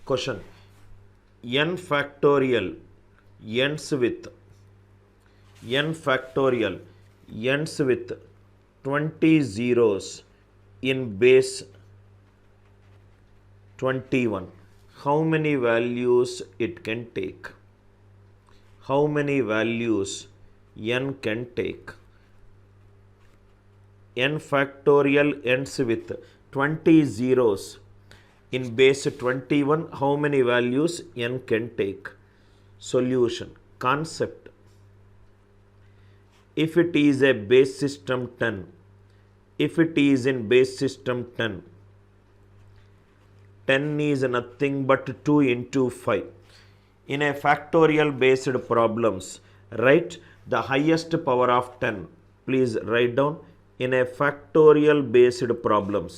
Question: n factorial ends with 20 zeros in base 21. How many values it can take? How many values n can take? N factorial ends with 20 zeros in base 21. How many values n can take? Solution. Concept: if it is a base system 10, if it is in base system 10, 10 is nothing but 2 into 5. In a factorial based problems, write the highest power of 10. Please write down. In a factorial based problems,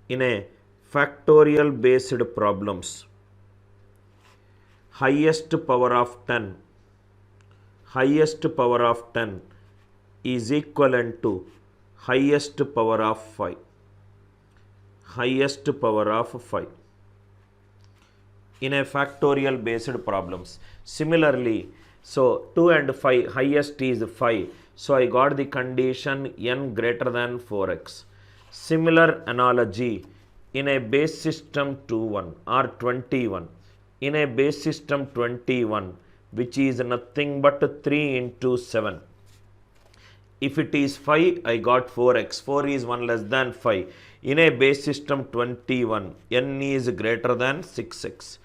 in a factorial based problems, highest power of 10 is equivalent to highest power of 5. Highest power of 5 in a factorial based problems. Similarly, so 2 and 5, highest is 5. So I got the condition n greater than 4x. Similar analogy in a base system 21 or 21. In a base system 21, which is nothing but 3 into 7. If it is 5, I got 4x. 4 is 1 less than 5. In a base system 21, n is greater than 6x.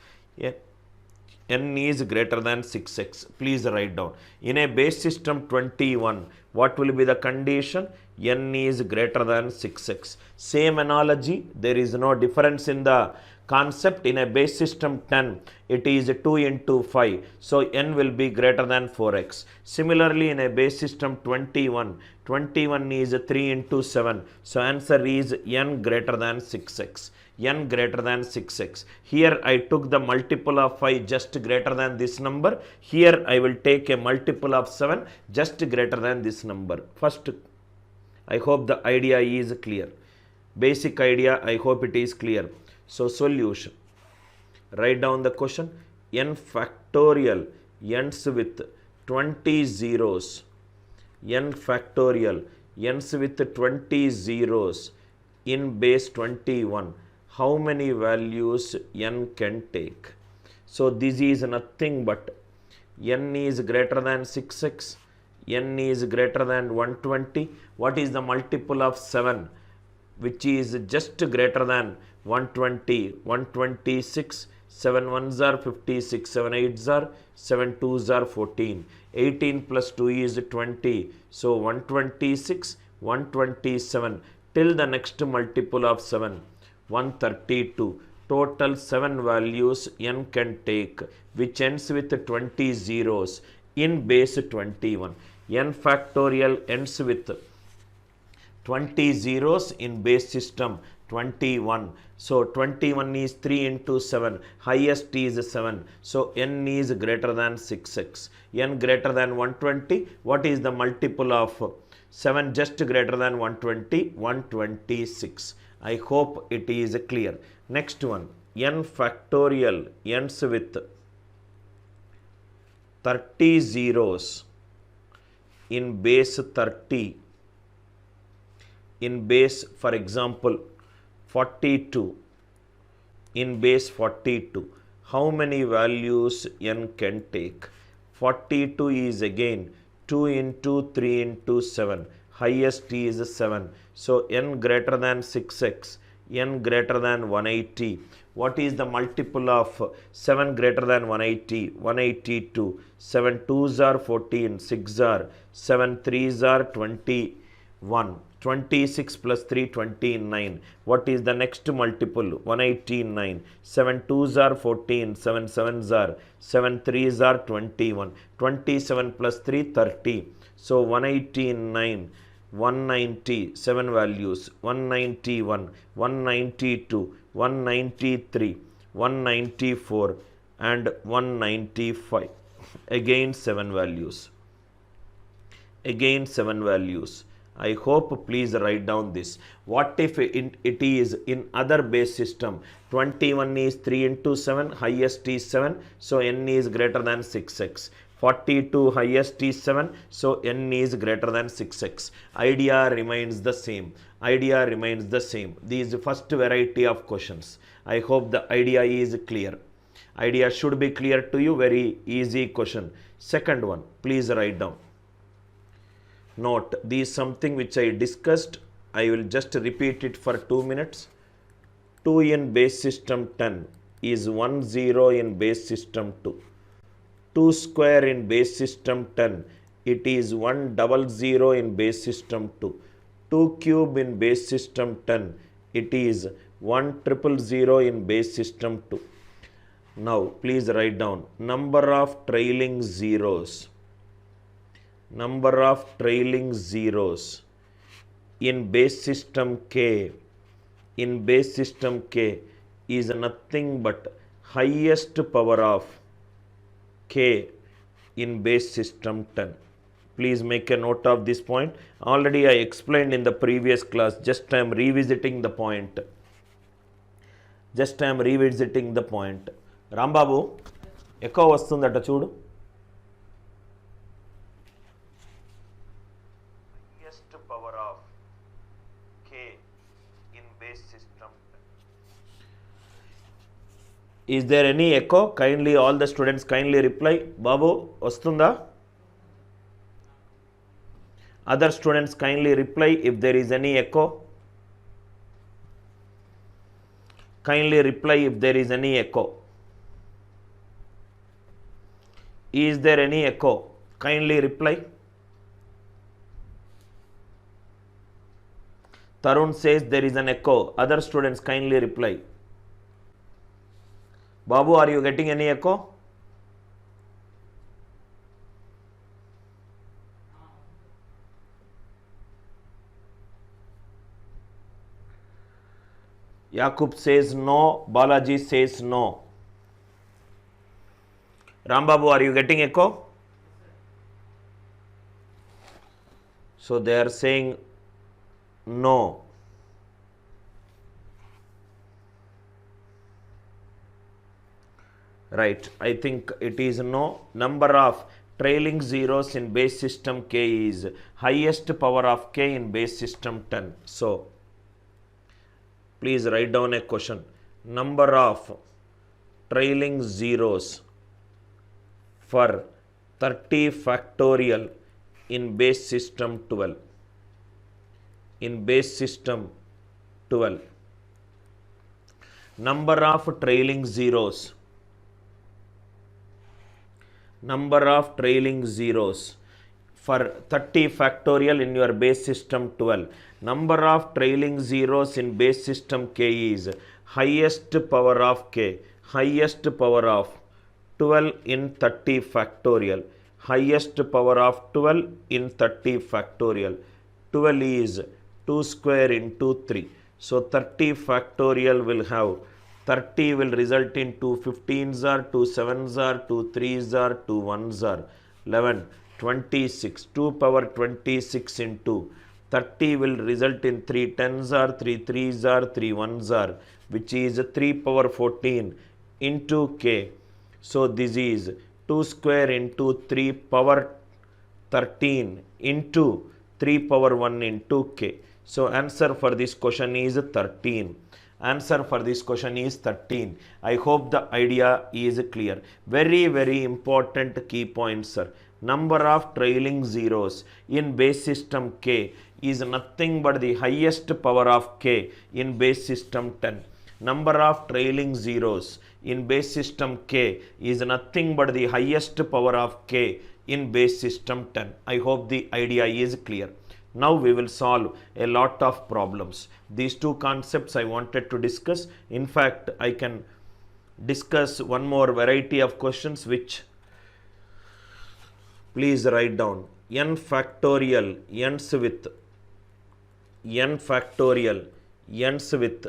N is greater than 6x. Please write down. In a base system 21, what will be the condition? N is greater than 6x. Same analogy, there is no difference in the concept. In a base system 10, it is 2 into 5. So n will be greater than 4x. Similarly, in a base system 21, 21 is 3 into 7. So answer is n greater than 6x. N greater than 6x. Here I took the multiple of 5 just greater than this number. Here I will take a multiple of 7 just greater than this number. First, I hope the idea is clear. Basic idea, I hope it is clear. So solution. Write down the question. N factorial ends with 20 zeros. N factorial ends with 20 zeros in base 21. How many values n can take? So this is nothing but n is greater than 6x, n is greater than 120. What is the multiple of 7, which is just greater than 120? 126. 7 ones are 56, 7 8s are 7 2s are 14. 18 plus 2 is 20. So 126, 127 till the next multiple of 7. 132. Total 7 values n can take, which ends with 20 zeros in base 21. N factorial ends with 20 zeros in base system 21. So 21 is 3 into 7. Highest is 7. So n is greater than 6x. N greater than 120. What is the multiple of 7 just greater than 120? 126. I hope it is clear. Next one. N factorial ends with 30 zeros in base 30. In base, for example, 42. In base 42. How many values n can take? 42 is again 2 into 3 into 7. Highest is 7. So n greater than 6x. N greater than 180. What is the multiple of 7 greater than 180? 182. 7 2s are 14. 6 are 7 3s are 21. 26 plus 3, 29. What is the next multiple? 189. 7 2s are 14. 7 7s are 7 3s are 21. 27 plus 3, 30. So 189. 190, 7 values, 191, 192, 193, 194 and 195. Again 7 values. Again 7 values. I hope please write down this. What if it is in other base system? 21 is 3 into 7, highest is 7, so n is greater than 6x. 42 highest is 7, so n is greater than 6x. Idea remains the same. Idea remains the same. These first variety of questions. I hope the idea is clear. Idea should be clear to you. Very easy question. Second one, please write down. Note, this is something which I discussed. I will just repeat it for 2 minutes. 2 in base system 10 is 1 0 in base system 2. 2 square in base system 10, it is 1 00 in base system 2. 2 cube in base system 10, it is 1 000 in base system 2. Now please write down number of trailing zeros. Number of trailing zeros in base system K, in base system K is nothing but highest power of K in base system 10. Please make a note of this point. Already I explained in the previous class, just I am revisiting the point. Just I am revisiting the point. Rambabu, echo vastundata chudu. Power of K in base system. Is there any echo? Kindly, all the students kindly reply. Babu, vastunda? Other students kindly reply if there is any echo. Kindly reply if there is any echo. Is there any echo? Kindly reply. Tarun says there is an echo. Other students kindly reply. Babu, are you getting any echo? Yakub says no. Balaji says no. Rambabu, are you getting echo? So they are saying no. Right, I think it is no. Number of trailing zeros in base system K is highest power of K in base system 10. So, please write down a question. Number of trailing zeros for 30 factorial in base system 12. In base system 12. Number of trailing zeros. Number of trailing zeros for 30 factorial in your base system 12. Number of trailing zeros in base system K is highest power of K. Highest power of 12 in 30 factorial. Highest power of 12 in 30 factorial. 12 is 2 square into 3. So 30 factorial will have 30 will result in 2 15s are, 2 7s are, 2 3s are, 2 1s are, 11, 26, 2 power 26 into 30 will result in 3 10s are, 3 3s are, 3 1s are, which is 3 power 14 into K. So this is 2 square into 3 power 13 into 3 power 1 into K. So answer for this question is 13. Answer for this question is 13. I hope the idea is clear. Very, very important key points, sir. Number of trailing zeros in base system K is nothing but the highest power of K in base system 10. Number of trailing zeros in base system K is nothing but the highest power of K in base system 10. I hope the idea is clear. Now we will solve a lot of problems. These two concepts I wanted to discuss. In fact, I can discuss one more variety of questions which please write down. N factorial ends with n factorial ends with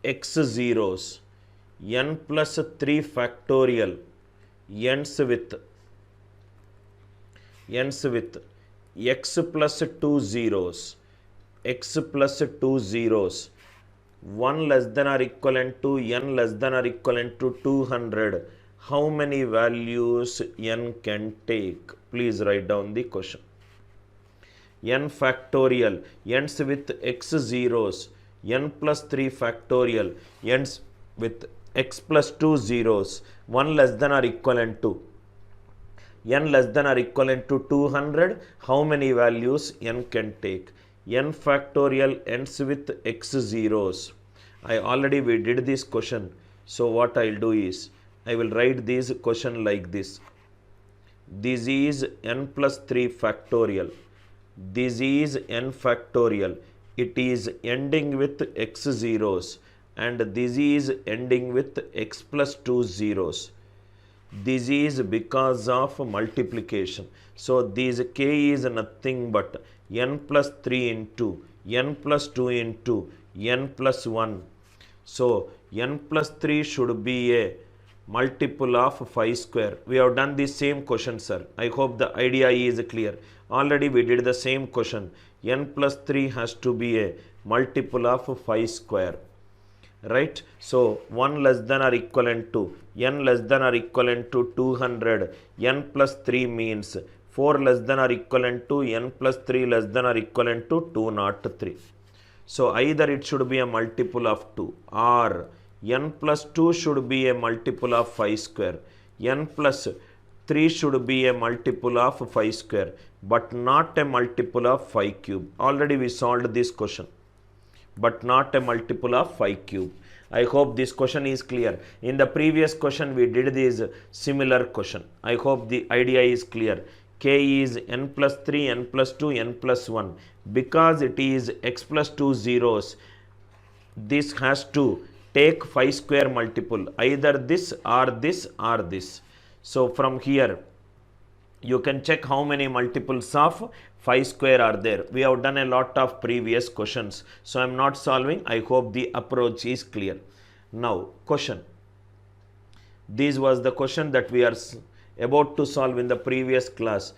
x zeros. N plus 3 factorial ends with x plus 2 zeros, x plus 2 zeros, 1 less than or equivalent to n less than or equivalent to 200, how many values n can take? Please write down the question. N factorial ends with x zeros, n plus 3 factorial ends with x plus 2 zeros, 1 less than or equivalent to n less than or equivalent to 200, how many values n can take? N factorial ends with x zeros. We did this question. So what I'll do is, I will write this question like this. This is n plus 3 factorial. This is n factorial. It is ending with x zeros. And this is ending with x plus 2 zeros. This is because of multiplication. So this k is nothing but n plus 3 into n plus 2 into n plus 1. So n plus 3 should be a multiple of 5 square. We have done the same question, sir. I hope the idea is clear. Already we did the same question. N plus 3 has to be a multiple of 5 square. Right? So 1 less than or equivalent to n less than or equivalent to 200. N plus 3 means 4 less than or equivalent to n plus 3 less than or equivalent to 203. So either it should be a multiple of 2 or n plus 2 should be a multiple of 5 square. N plus 3 should be a multiple of 5 square, but not a multiple of 5 cube. Already we solved this question, but not a multiple of 5 cube. I hope this question is clear. In the previous question we did this similar question. I hope the idea is clear. K is n plus 3, n plus 2, n plus 1. Because it is x plus 2 zeros, this has to take 5 square multiple, either this or this or this. So from here you can check how many multiples of 5 square are there. We have done a lot of previous questions, so I am not solving. I hope the approach is clear. Now question. This was the question that we are about to solve in the previous class.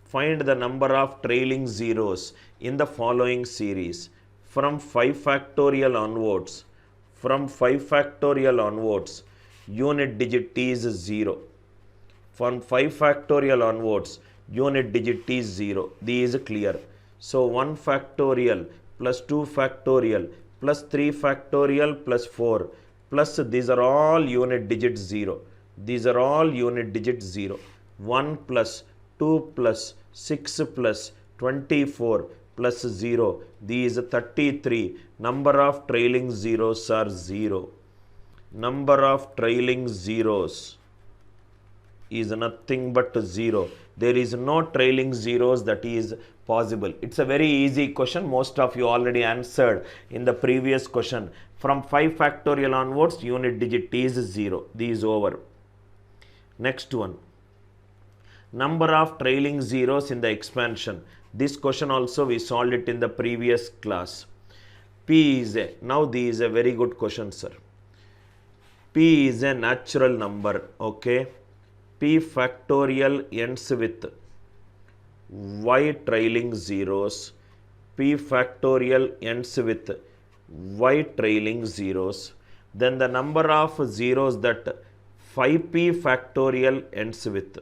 Find the number of trailing zeros in the following series. From 5 factorial onwards, unit digit is 0. From 5 factorial onwards, unit digit is 0. This is clear. So 1 factorial plus 2 factorial plus 3 factorial plus 4 plus these are all unit digit 0. These are all unit digit 0. 1 plus 2 plus 6 plus 24 plus 0. These 33. Number of trailing zeros are 0. Number of trailing zeros is nothing but 0. There is no trailing zeros that is possible. It's a very easy question. Most of you already answered in the previous question. From 5 factorial onwards, unit digit is 0. This is over. Next one. Number of trailing zeros in the expansion. This question also we solved it in the previous class. P is a, now this is a very good question, sir. P is a natural number, okay. P factorial ends with y trailing zeros. P factorial ends with y trailing zeros. Then the number of zeros that 5p factorial ends with.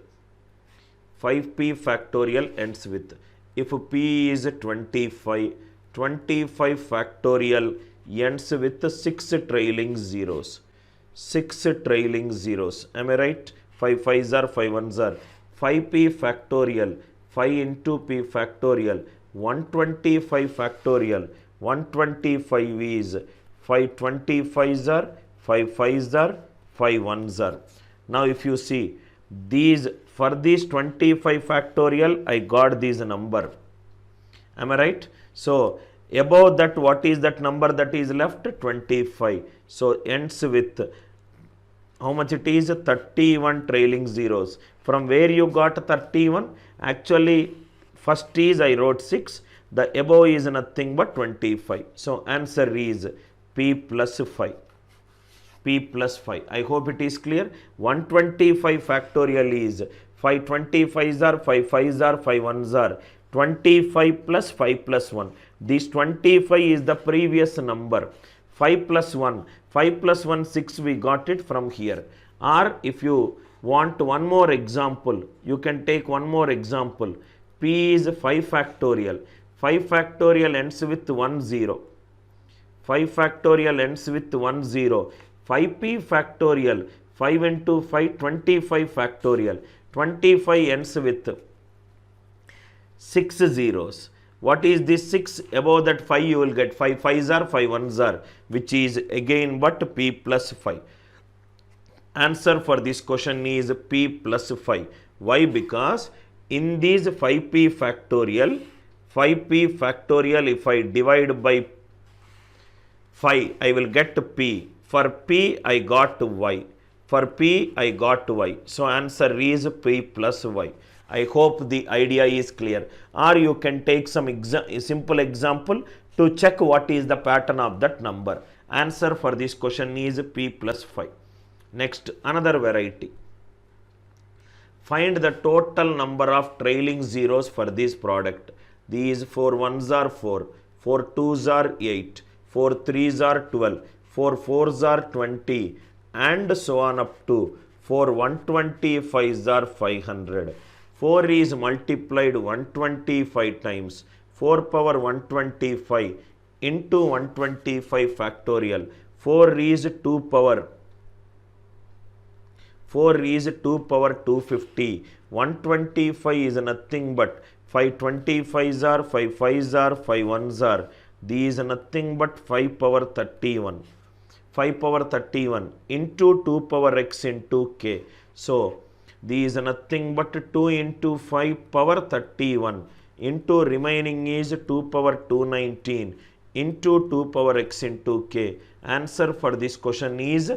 5p factorial ends with. If p is 25, 25 factorial ends with 6 trailing zeros. 6 trailing zeros. Am I right? 5 5s are 5 1s are. 5p factorial, 5 into p factorial, 125 factorial. 125 is 5 25s are, 5 5s are, 5 1s are. Now if you see these, for this 25 factorial I got this number. Am I right? So above that, what is that number that is left? 25. So ends with how much it is? 31 trailing zeros. From where you got 31? Actually first is I wrote 6. The above is nothing but 25. So answer is P plus 5. P plus 5. I hope it is clear. 125 factorial is 5 25s are, 5 5s are, 5 1s are. 25 plus 5 plus 1. This 25 is the previous number. 5 plus 1. 5 plus 1, 6, we got it from here. Or if you want one more example, you can take one more example. P is 5 factorial. 5 factorial ends with 1 0. 5 factorial ends with 1 0. 5p factorial. 5 into 5, 25 factorial. 25 ends with 6 zeros. What is this 6? Above that 5 you will get 5 5s are 5 1s are, which is again but p plus 5. Answer for this question is p plus 5. Why? Because in these 5p factorial, if I divide by 5, I will get p. For p I got y. For p I got y. So answer is p plus y. I hope the idea is clear. Or you can take some simple example to check what is the pattern of that number. Answer for this question is p plus 5. Next, another variety. Find the total number of trailing zeros for this product. These 4 1s are 4, 4 2s are 8, 4 3s are 12, 4 4s are 20, and so on up to 4 125s are 500. 4 is multiplied 125 times. 4 power 125 into 125 factorial. 4 is 2 power 250. 125 is nothing but 5 25s are 5 5s are 5 1s are. These is nothing but 5 power 31. 5 power 31 into 2 power x into k. So these are nothing but 2 into 5 power 31 into remaining is 2 power 219 into 2 power x into k. Answer for this question is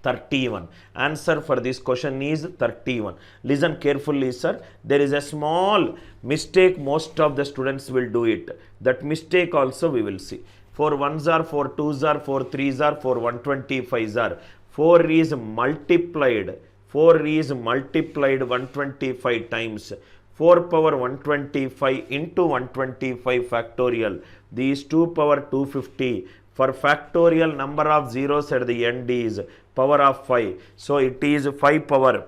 31. Answer for this question is 31. Listen carefully, sir. There is a small mistake, most of the students will do it. That mistake also we will see. 4 1s are 4 2s are 4 3s are 4 125s are. 4 is multiplied 125 times. 4 power 125 into 125 factorial. These 2 power 250. For factorial, number of zeros at the end is power of 5. So it is 5 power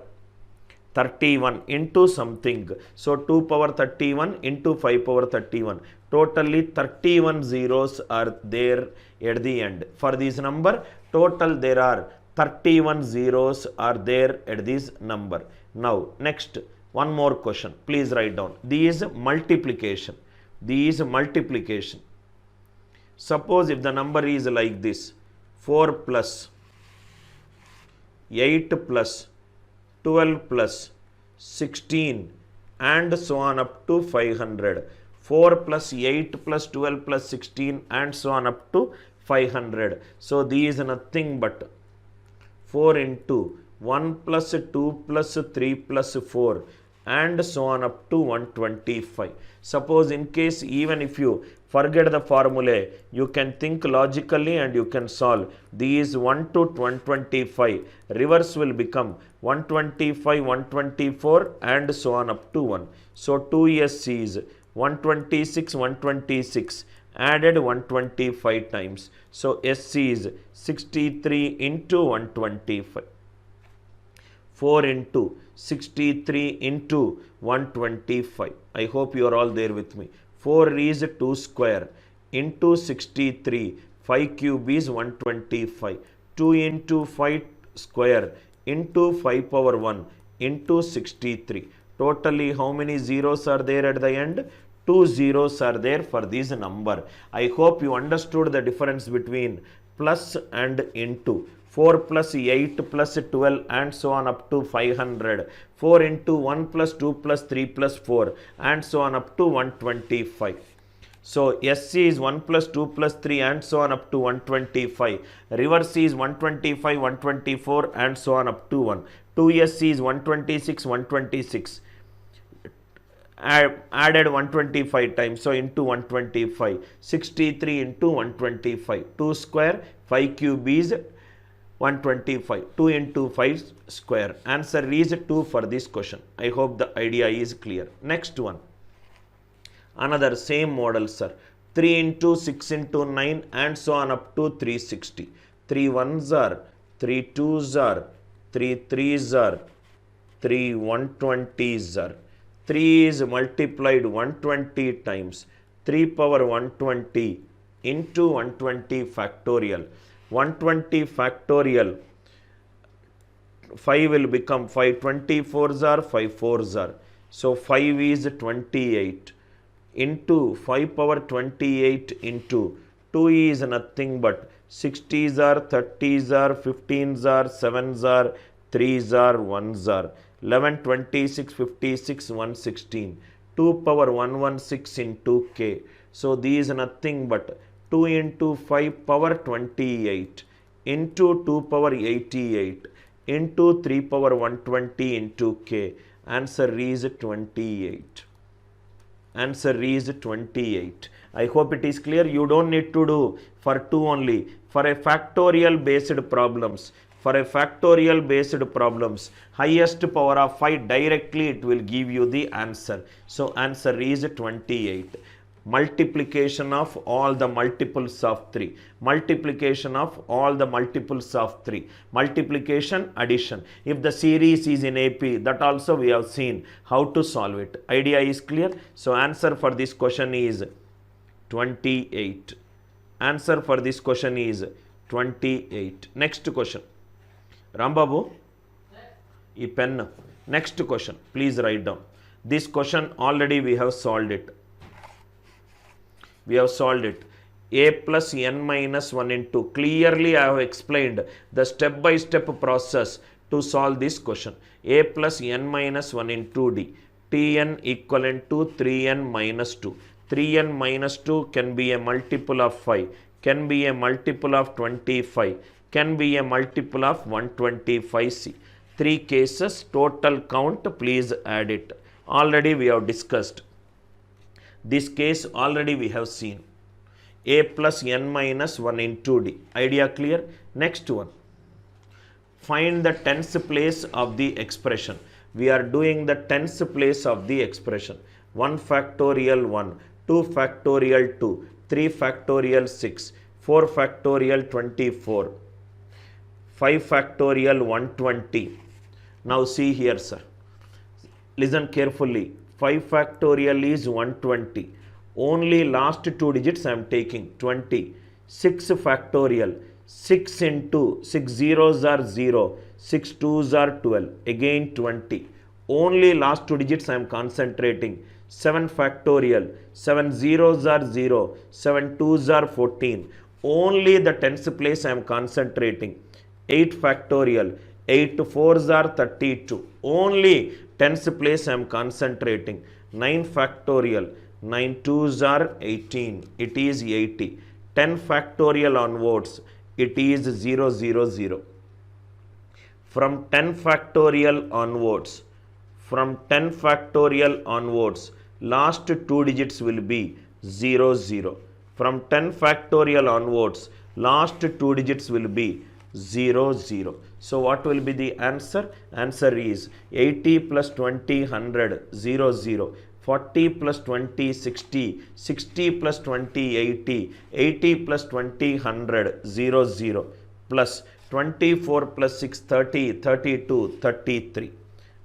31 into something. So 2 power 31 into 5 power 31. Totally 31 zeros are there at the end. For this number, total there are 31 zeros are there at this number. Now next, one more question. Please write down. These multiplication. Suppose if the number is like this, 4 plus 8 plus 12 plus 16 and so on up to 500. 4 plus 8 plus 12 plus 16 and so on up to 500. So these is nothing but 4 into 1 plus 2 plus 3 plus 4 and so on up to 125. Suppose in case even if you forget the formula, you can think logically and you can solve. These 1 to 125, reverse will become 125, 124 and so on up to 1. So 2s is 126, 126 added 125 times. So s is 63 into 125. 4 into 63 into 125. I hope you are all there with me. 4 is 2 square into 63. 5 cube is 125. 2 into 5 square into 5 power 1 into 63. Totally how many zeros are there at the end? 2 zeros are there for this number. I hope you understood the difference between plus and into. 4 plus 8 plus 12 and so on up to 500. 4 into 1 plus 2 plus 3 plus 4 and so on up to 125. So SC is 1 plus 2 plus 3 and so on up to 125. Reverse is 125, 124 and so on up to 1. 2SC is 126, 126. Added 125 times, so into 125. 63 into 125. 2 square, 5 cube is 125. 2 into 5 square. Answer is 2 for this question. I hope the idea is clear. Next one. Another same model, sir. 3 into 6 into 9 and so on up to 360. 3 ones are, 3 twos are, 3 threes are, 3 120s are. 3 is multiplied 120 times. 3 power 120 into 120 factorial. 120 factorial. 5 will become 5 24s are, 5 4s are. So 5 is 28 into 5 power 28 into 2 is nothing but 60s are, 30s are, 15s are, 7s are, 3s are, 1s are. 11, 26, 56, 116. 2 power 116 into k. So these nothing but 2 into 5 power 28 into 2 power 88 into 3 power 120 into k. Answer is 28. Answer is 28. I hope it is clear. You don't need to do for 2 only. For a factorial based problems, highest power of 5 directly it will give you the answer. So answer is 28. Multiplication of all the multiples of 3. Multiplication of all the multiples of 3. Multiplication, addition. If the series is in AP, that also we have seen how to solve it. Idea is clear. So answer for this question is 28. Answer for this question is 28. Next question. Rambabu, e pen. Next question. Please write down. This question already we have solved it. We have solved it. A plus n minus 1 into. Clearly I have explained the step-by-step process to solve this question. A plus n minus 1 into d. Tn equivalent to 3n minus 2. 3n minus 2 can be a multiple of 5. Can be a multiple of 25. Can be a multiple of 125c. 3 cases, total count, please add it. Already we have discussed. This case already we have seen. A plus n minus 1 into d. Idea clear? Next one. Find the tens place of the expression. We are doing the tens place of the expression. 1 factorial 1, 2 factorial 2, 3 factorial 6, 4 factorial 24, 5 factorial 120. Now see here, sir. Listen carefully. 5 factorial is 120. Only last 2 digits I am taking 20. 6 factorial. 6 into 6 zeros are 0. 6 twos are 12. Again 20. Only last 2 digits I am concentrating. 7 factorial. 7 zeros are 0. 7 twos are 14. Only the tens place I am concentrating. 8 factorial. 8 fours are 32. Only tens place I am concentrating. 9 factorial. 9 twos are 18. It is 80. 10 factorial onwards. It is 0, 0, 0. From 10 factorial onwards. From 10 factorial onwards. Last 2 digits will be 0, 0. From 10 factorial onwards. Last 2 digits will be 0, 0. So what will be the answer? Answer is 80 plus 20, 100, 0, 0. 40 plus 20, 60, 60 plus 20, 80, 80 plus 20, 100, 0, 0. Plus 24 plus 6, 30, 32, 33.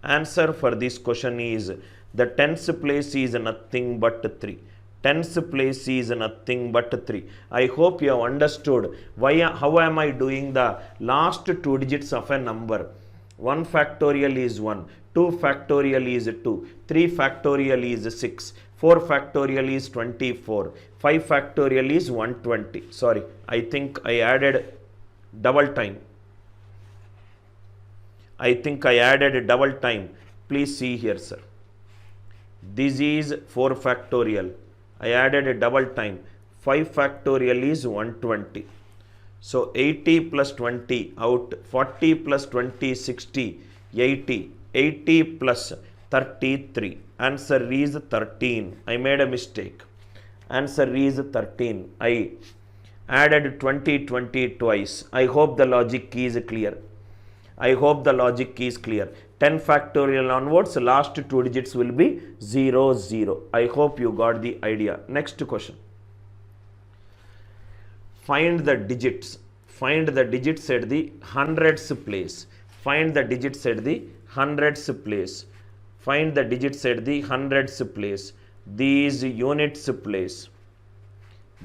Answer for this question is the tens place is nothing but 3. Tens place is nothing but 3. I hope you have understood how am I doing the last 2 digits of a number. 1 factorial is 1, 2 factorial is 2, 3 factorial is 6, 4 factorial is 24, 5 factorial is 120. Sorry, I think I added double time. Please see here, sir. This is 4 factorial. I added a double time. 5 factorial is 120. So 80 plus 20 out. 40 plus 20, 60, 80. 80 plus 33. Answer is 13. I made a mistake. Answer is 13. I added 20, 20 twice. I hope the logic is clear. 10 factorial onwards, last two digits will be 0, 0. I hope you got the idea. Next question. Find the digits. Find the digits at the hundreds place. Find the digits at the hundreds place. Find the digits at the hundreds place. These units place.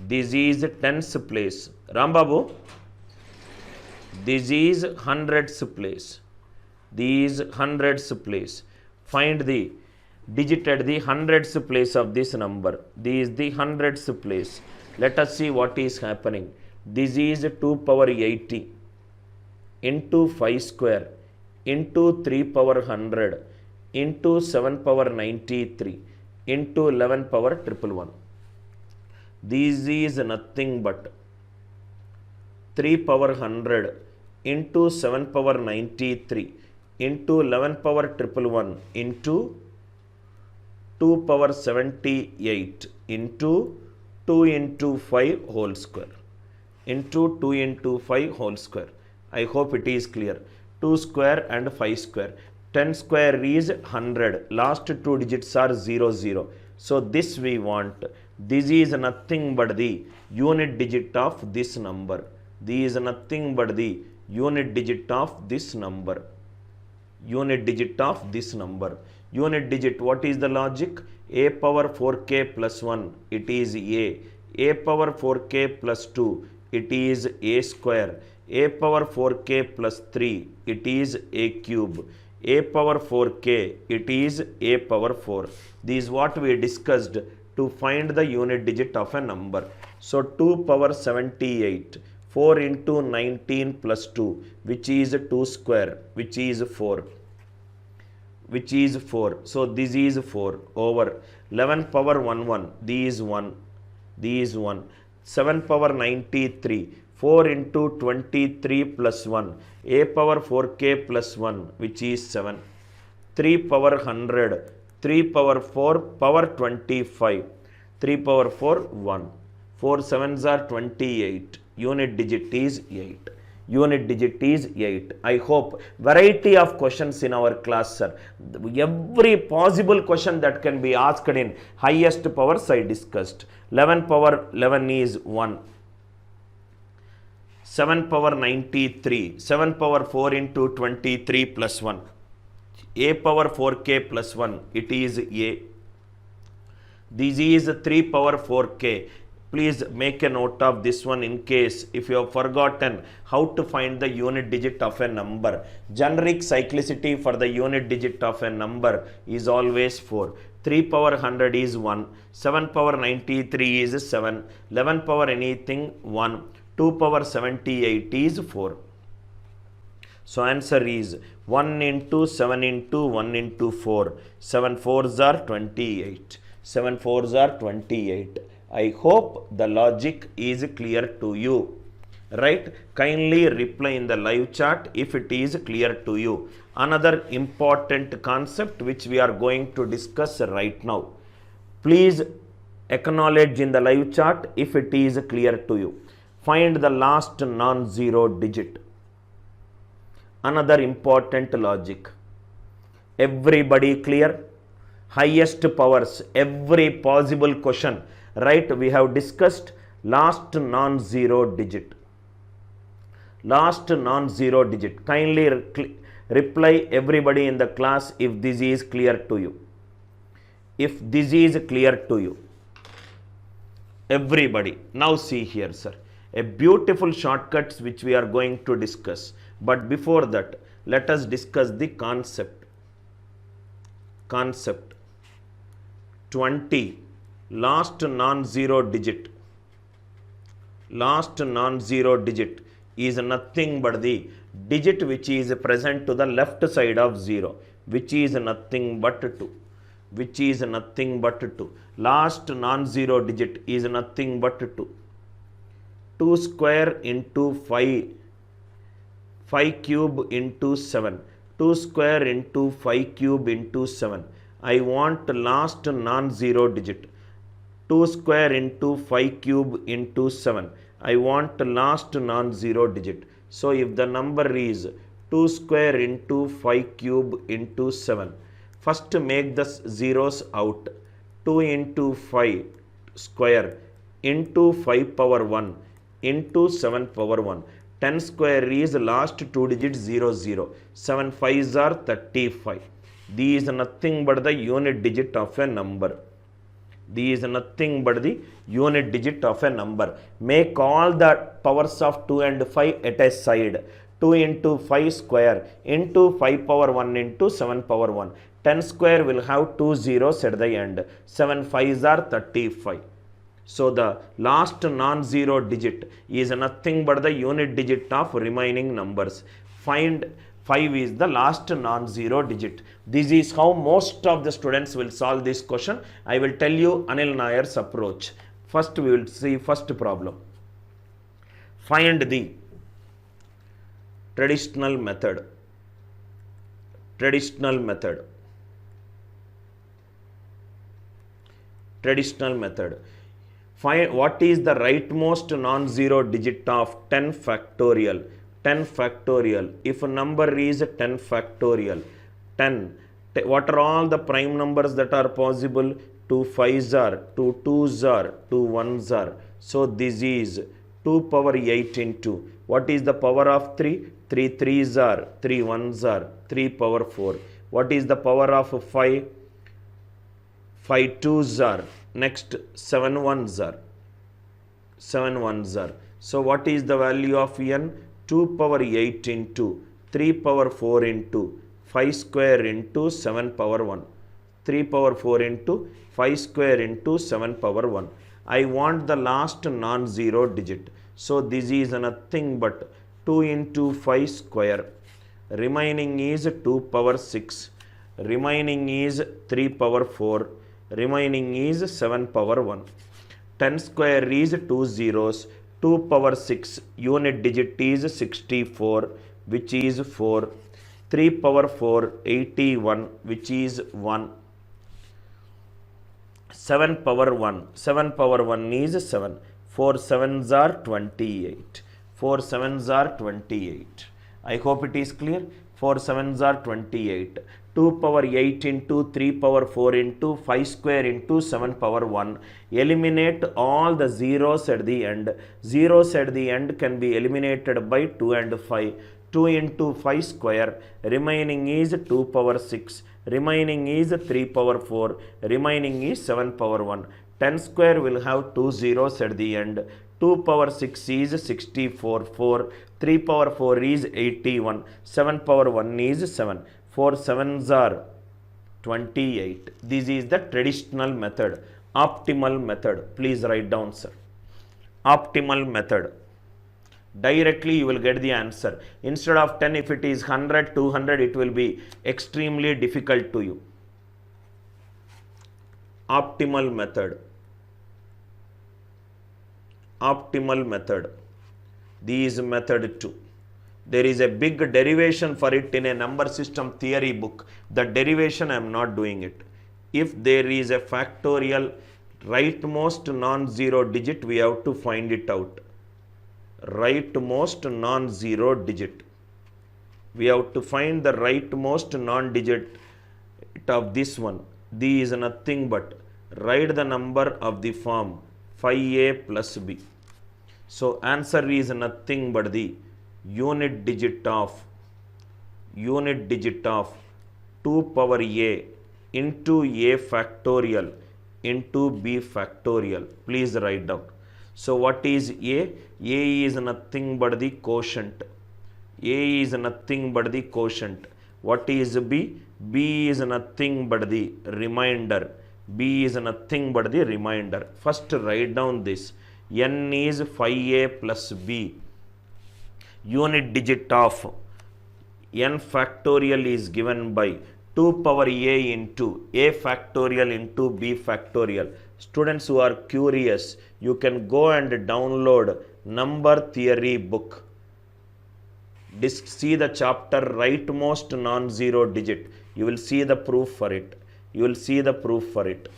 This is tens place. Rambabu. This is hundreds place. These hundreds place. Find the digit at the hundreds place of this number. This is the hundreds place. Let us see what is happening. This is 2 power 80 into 5 square into 3 power 100 into 7 power 93 into 11 power 111. This is nothing but 3 power 100 into 7 power 93 into 11 power 111 into 2 power 78 into 2 into 5 whole square into 2 into 5 whole square. I hope it is clear. 2 square and 5 square. 10 square is 100. Last two digits are 0, 0. So this we want. This is nothing but the unit digit of this number. This is nothing but the unit digit of this number. Unit digit of this number. Unit digit, what is the logic? A power 4k plus 1, it is A. A power 4k plus 2, it is A square. A power 4k plus 3, it is A cube. A power 4k, it is A power 4. This is what we discussed to find the unit digit of a number. So 2 power 78, 4 into 19 plus 2, which is 2 square, which is 4. Which is 4. So this is 4 over 11 power 11, this is 1, this is 1. 7 power 93, 4 into 23 plus 1, A power 4k plus 1, which is 7. 3 power 100, 3 power 4, power 25, 3 power 4, 1. 4 sevens are 28. Unit digit is 8. Unit digit is 8. I hope variety of questions in our class, sir. Every possible question that can be asked in highest powers I discussed. 11 power 11 is 1. 7 power 93. 7 power 4 into 23 plus 1. A power 4k plus 1. It is A. This is 3 power 4k. Please make a note of this one in case if you have forgotten how to find the unit digit of a number. Generic cyclicity for the unit digit of a number is always 4. 3 power 100 is 1. 7 power 93 is 7. 11 power anything 1. 2 power 78 is 4. So answer is 1 into 7 into 1 into 4. 7 4s are 28. 7 4s are 28. I hope the logic is clear to you. Right? Kindly reply in the live chat if it is clear to you. Another important concept which we are going to discuss right now. Please acknowledge in the live chat if it is clear to you. Find the last non-zero digit. Another important logic. Everybody clear? Highest powers, every possible question. Right, we have discussed last non-zero digit. Last non-zero digit. Kindly reply everybody in the class if this is clear to you. If this is clear to you. Everybody. Now see here, sir. A beautiful shortcuts which we are going to discuss. But before that, let us discuss the concept. Concept. 20. Last non-zero digit. Last non-zero digit is nothing but the digit which is present to the left side of 0, which is nothing but 2. Which is nothing but 2. Last non-zero digit is nothing but 2. 2 square into 5. 5 cube into 7. 2 square into 5 cube into 7. I want last non-zero digit. 2 square into 5 cube into 7. I want last non-zero digit. So if the number is 2 square into 5 cube into 7. First make the zeros out. 2 into 5 square into 5 power 1 into 7 power 1. 10 square is last 2 digits 0 0. 7 5s are 35. These is nothing but the unit digit of a number. These is nothing but the unit digit of a number. Make all the powers of 2 and 5 at a side. 2 into 5 square into 5 power 1 into 7 power 1. 10 square will have 2 zeros at the end. 7 5s are 35. So the last non-zero digit is nothing but the unit digit of remaining numbers. Find 5 is the last non-zero digit. This is how most of the students will solve this question. I will tell you ANIL NAIR's approach. First we will see first problem. Find the traditional method. Traditional method. Traditional method. Find what is the rightmost non-zero digit of 10 factorial. 10 factorial. If a number is 10 factorial, 10. What are all the prime numbers that are possible? 2 5s are, 2 2s are, 2 1s are. So this is 2 power 8 into. What is the power of 3? 3 3s are, 3 1s are, 3 power 4. What is the power of 5? 5 2s are. Next 7 1s are. 7 1s are. So what is the value of n? 2 power 8 into 3 power 4 into 5 square into 7 power 1. 3 power 4 into 5 square into 7 power 1. I want the last non-zero digit. So this is nothing but 2 into 5 square. Remaining is 2 power 6. Remaining is 3 power 4. Remaining is 7 power 1. 10 square is 2 zeros. 2 power 6 unit digit is 64, which is 4. 3 power 4 81, which is 1. 7 power 1. 7 power 1 is 7. 4 7s are 28. 4 7s are 28. I hope it is clear. 4 7s are 28. 2 power 8 into 3 power 4 into 5 square into 7 power 1. Eliminate all the zeros at the end. Zeros at the end can be eliminated by 2 and 5. 2 into 5 square. Remaining is 2 power 6. Remaining is 3 power 4. Remaining is 7 power 1. 10 square will have 2 zeros at the end. 2 power 6 is 64. 4. 3 power 4 is 81. 7 power 1 is 7. 4 7s are 28. This is the traditional method. Optimal method. Please write down, sir. Optimal method. Directly you will get the answer. Instead of 10, if it is 100, 200, it will be extremely difficult to you. Optimal method. Optimal method. This method 2. There is a big derivation for it in a number system theory book. The derivation I am not doing it. If there is a factorial rightmost non-zero digit, we have to find it out. Rightmost non-zero digit. We have to find the rightmost non-digit of this one. This is nothing but write the number of the form 5a plus b. So answer is nothing but the unit digit of 2 power a into a factorial into b factorial. Please write down. So what is a? A is nothing but the quotient. A is nothing but the quotient. What is b? B is nothing but the remainder. B is nothing but the remainder. First write down this. N is 5a plus b. Unit digit of n factorial is given by 2 power a into a factorial into b factorial. Students who are curious, you can go and download number theory book. See the chapter rightmost non-zero digit. You will see the proof for it. You will see the proof for it.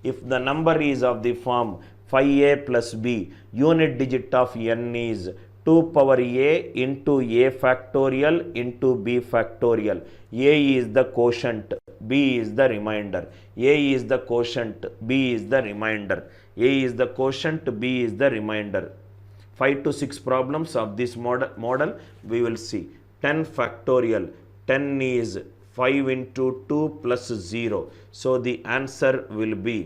If the number is of the form 5a plus b, unit digit of n is 2 power a into a factorial into b factorial. A is the quotient, b is the remainder. A is the quotient, b is the remainder. A is the quotient, b is the remainder. 5 to 6 problems of this model we will see. 10 factorial. 10 is 5 into 2 plus 0. So the answer will be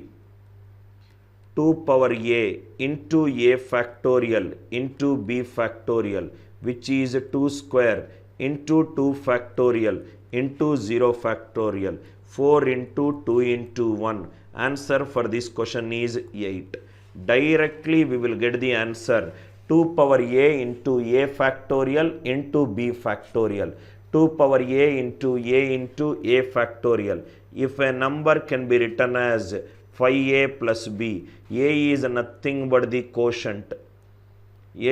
2 power a into a factorial into b factorial, which is 2 square into 2 factorial into 0 factorial. 4 into 2 into 1. Answer for this question is 8. Directly we will get the answer. 2 power a into a factorial into b factorial. 2 power a into a factorial. If a number can be written as 5a plus b, a is nothing but the quotient.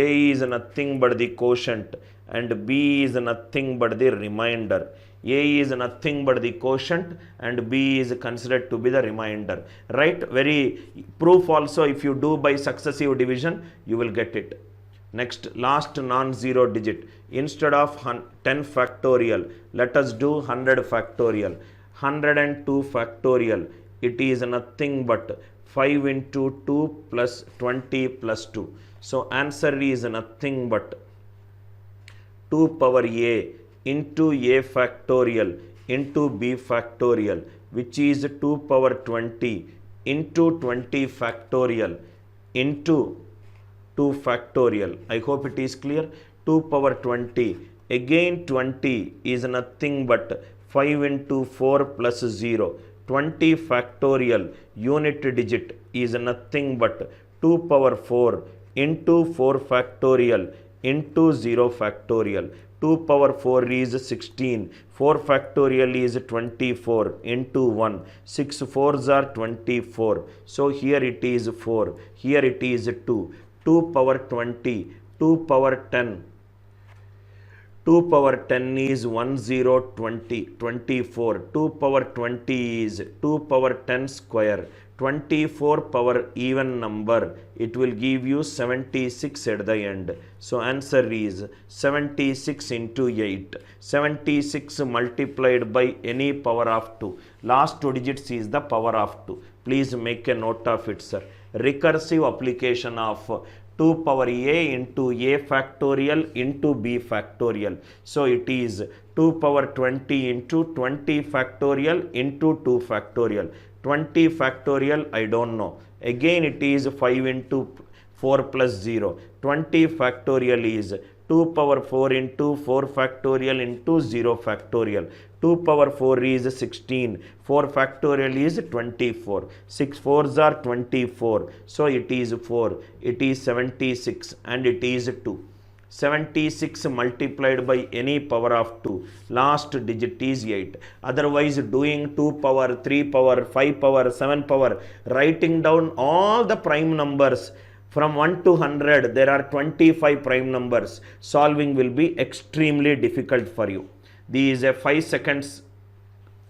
A is nothing but the quotient and b is nothing but the remainder. A is nothing but the quotient and b is considered to be the remainder. Right? Very proof also, if you do by successive division, you will get it. Next, last non-zero digit. Instead of 10 factorial, let us do 100 factorial. 102 factorial. It is nothing but 5 into 2 plus 20 plus 2. So answer is nothing but 2 power a into a factorial into b factorial, which is 2 power 20 into 20 factorial into 2 factorial. I hope it is clear. 2 power 20. Again 20 is nothing but 5 into 4 plus 0. 20 factorial unit digit is nothing but 2 power 4 into 4 factorial into 0 factorial. 2 power 4 is 16. 4 factorial is 24 into 1. 6 4s are 24. So here it is 4. Here it is 2. 2 power 20. 2 power 10. 2 power 10 is 1020, 24. 2 power 20 is 2 power 10 square. 24 power even number. It will give you 76 at the end. So answer is 76 into 8. 76 multiplied by any power of 2. Last 2 digits is the power of 2. Please make a note of it, sir. Recursive application of 2 power a into a factorial into b factorial. So it is 2 power 20 into 20 factorial into 2 factorial. 20 factorial I don't know. Again it is 5 into 4 plus 0. 20 factorial is 2 power 4 into 4 factorial into 0 factorial. 2 power 4 is 16. 4 factorial is 24. 6 4s are 24. So it is 4. It is 76 and it is 2. 76 multiplied by any power of 2. Last digit is 8. Otherwise doing 2 power, 3 power, 5 power, 7 power, writing down all the prime numbers from 1 to 100, there are 25 prime numbers. Solving will be extremely difficult for you. These are 5 seconds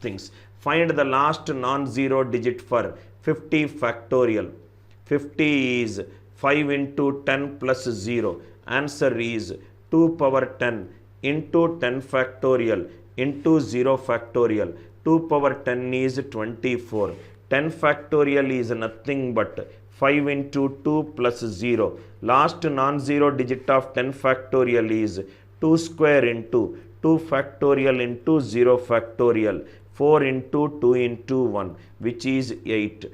things. Find the last non-zero digit for 50 factorial. 50 is 5 into 10 plus 0. Answer is 2 power 10 into 10 factorial into 0 factorial. 2 power 10 is 24. 10 factorial is nothing but 5 into 2 plus 0. Last non-zero digit of 10 factorial is 2 square into 2 factorial into 0 factorial. 4 into 2 into 1, which is 8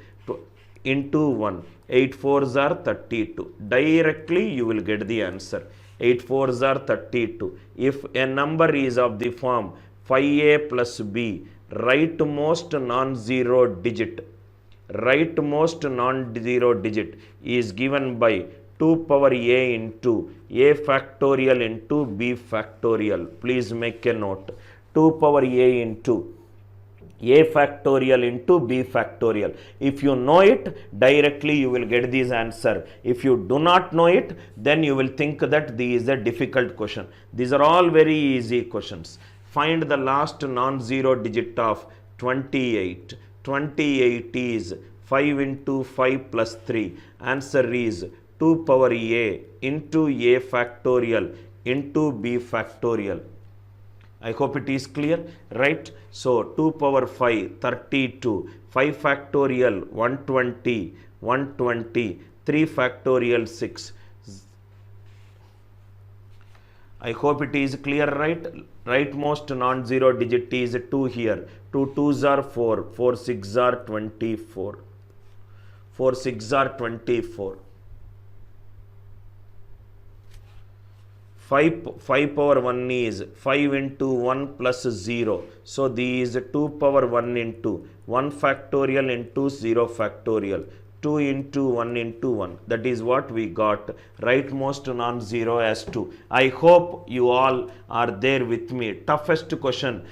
into 1. 8 4s are 32. Directly you will get the answer. 8 4s are 32. If a number is of the form 5a plus b, rightmost non-zero digit is given by 2 power a into a factorial into b factorial. Please make a note. 2 power a into a factorial into b factorial. If you know it, directly you will get this answer. If you do not know it, then you will think that this is a difficult question. These are all very easy questions. Find the last non-zero digit of 28. 28 is 5 into 5 plus 3. Answer is 2 power a into a factorial into b factorial. I hope it is clear, right? So 2 power 5, 32, 5 factorial 120, 120, 3 factorial 6. I hope it is clear, right? Rightmost non-zero digit is 2 here. 2 2s are 4, 4 6s are 24. 4 6s are 24. 5 power 1 is 5 into 1 plus 0. So these 2 power 1 into 1 factorial into 0 factorial. 2 into 1 into 1. That is what we got. Rightmost non-zero as 2. I hope you all are there with me. Toughest question.